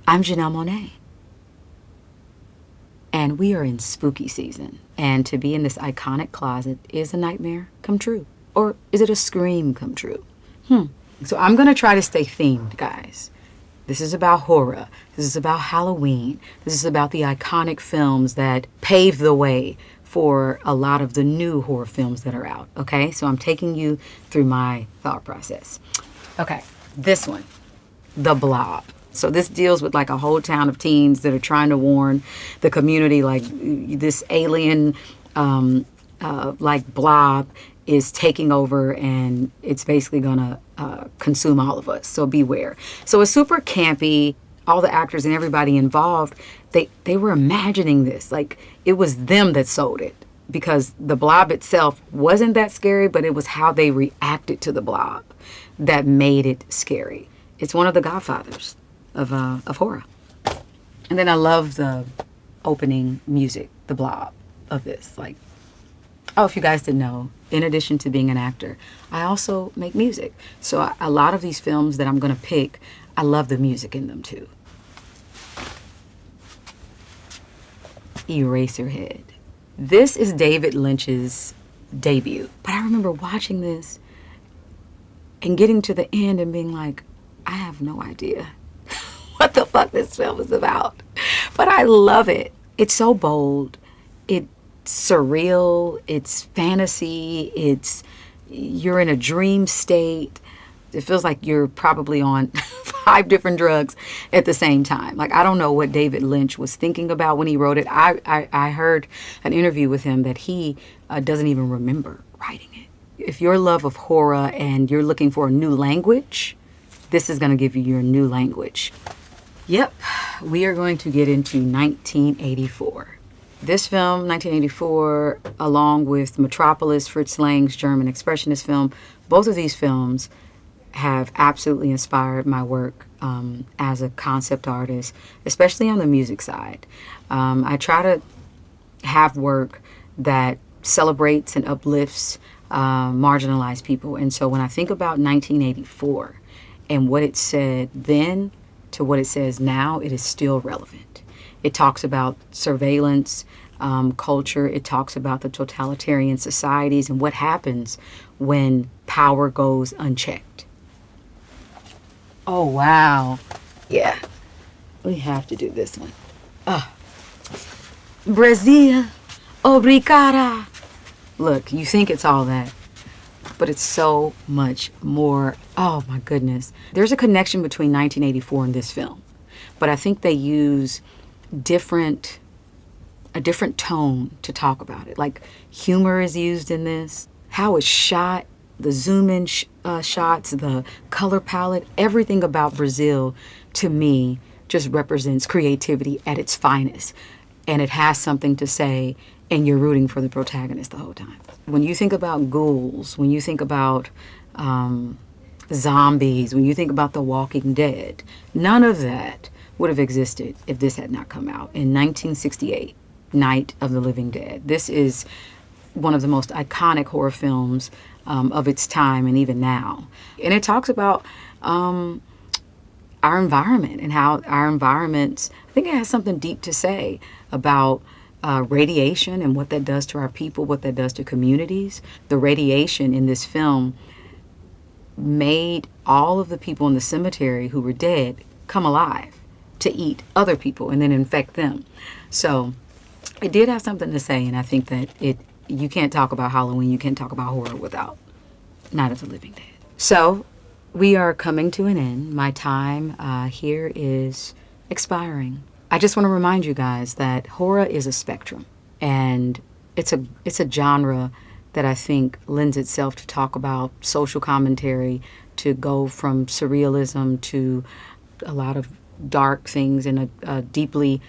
I'm Janelle Monáe, and we are in spooky season. And to be in this iconic closet is a nightmare come true. Or is it a scream come true? So I'm going to try to stay themed, guys. This is about horror. This is about Halloween. This is about the iconic films that paved the way for a lot of the new horror films that are out, okay? So I'm taking you through my thought process. Okay, this one, The Blob. So this deals with like a whole town of teens that are trying to warn the community, like this alien, like blob is taking over and it's basically gonna consume all of us. So beware. So it's super campy. All the actors and everybody involved, they were imagining this. Like it was them that sold it because the blob itself wasn't that scary, but it was how they reacted to the blob that made it scary. It's one of the godfathers of horror. And then I love the opening music, the Blob of this. Like, oh, if you guys didn't know, in addition to being an actor, I also make music. So a lot of these films that I'm gonna pick, I love the music in them too. Eraserhead. This is David Lynch's debut. But I remember watching this and getting to the end and being like, I have no idea what the fuck this film is about. But I love it. It's so bold. It's surreal. It's fantasy. You're in a dream state. It feels like you're probably on 5 different drugs at the same time. Like, I don't know what David Lynch was thinking about when he wrote it. I heard an interview with him that he doesn't even remember writing it. If your love of horror and you're looking for a new language, this is going to give you your new language. Yep, we are going to get into 1984. This film, 1984, along with Metropolis, Fritz Lang's German Expressionist film, both of these films have absolutely inspired my work as a concept artist, especially on the music side. I try to have work that celebrates and uplifts marginalized people. And so when I think about 1984 and what it said then to what it says now, it is still relevant. It talks about surveillance culture. It talks about the totalitarian societies and what happens when power goes unchecked. Oh, wow. Yeah, we have to do this one. Brazil, obrigada. Look, you think it's all that, but it's so much more. Oh my goodness. There's a connection between 1984 and this film, but I think they use a different tone to talk about it. Like humor is used in this, how it's shot, the zoom in shots, the color palette, everything about Brazil to me just represents creativity at its finest. And it has something to say, and you're rooting for the protagonist the whole time. When you think about ghouls, when you think about zombies, when you think about The Walking Dead, none of that would have existed if this had not come out in 1968, Night of the Living Dead. This is one of the most iconic horror films of its time and even now. And it talks about our environment and how our environments, I think it has something deep to say about radiation and what that does to our people, what that does to communities. The radiation in this film made all of the people in the cemetery who were dead come alive to eat other people and then infect them. So it did have something to say, and I think that you can't talk about Halloween, you can't talk about horror without Night of the Living Dead. So we are coming to an end. My time here is expiring. I just want to remind you guys that horror is a spectrum, and it's a genre that I think lends itself to talk about social commentary, to go from surrealism to a lot of dark things in a deeply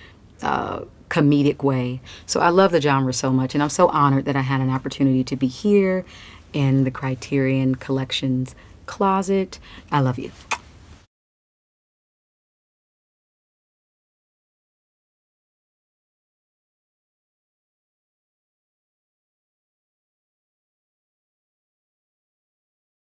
comedic way. So I love the genre so much, and I'm so honored that I had an opportunity to be here in the Criterion Collections closet. I love you.